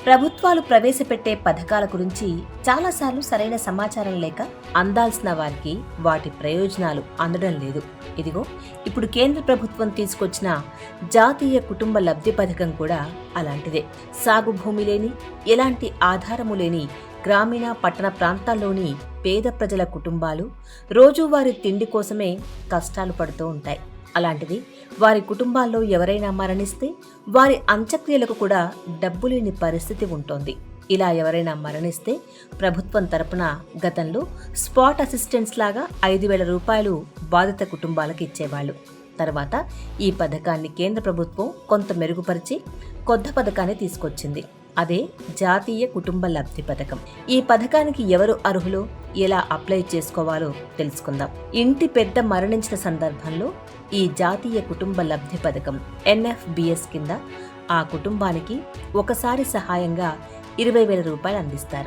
ప్రభుత్వాలు ప్రవేశపెట్టే పథకాల గురించి చాలాసార్లు సరైన సమాచారం లేక అందాల్సిన వారికి వాటి ప్రయోజనాలు అందడం లేదు. ఇదిగో ఇప్పుడు కేంద్ర ప్రభుత్వం తీసుకొచ్చిన జాతీయ కుటుంబ లబ్ధి పథకం కూడా అలాంటిదే. సాగు భూమి లేని, ఎలాంటి ఆధారము లేని గ్రామీణ పట్టణ ప్రాంతాల్లోని పేద ప్రజల కుటుంబాలు రోజువారీ తిండి కోసమే కష్టాలు పడుతూ ఉంటాయి. అలాంటిది వారి కుటుంబాల్లో ఎవరైనా మరణిస్తే వారి అంత్యక్రియలకు కూడా డబ్బు లేని పరిస్థితి ఉంటోంది. ఇలా ఎవరైనా మరణిస్తే ప్రభుత్వం తరపున గతంలో స్పాట్ అసిస్టెంట్స్ లాగా 5,000 రూపాయలు బాధిత కుటుంబాలకు ఇచ్చేవాళ్ళు. తర్వాత ఈ పథకాన్ని కేంద్ర ప్రభుత్వం కొంత మెరుగుపరిచి కొత్త పథకాన్ని తీసుకొచ్చింది. అదే జాతీయ కుటుంబ లబ్ధి పథకం. ఈ పథకానికి ఎవరు అర్హులో, ఎలా అప్లై చేసుకోవాలో తెలుసుకుందాం. ఇంటి పెద్ద మరణించిన సందర్భంలో ఈ జాతీయ కుటుంబ లబ్ధి పథకం NFBS కింద ఆ కుటుంబానికి ఒకసారి సహాయంగా 20,000 రూపాయలు అందిస్తారు.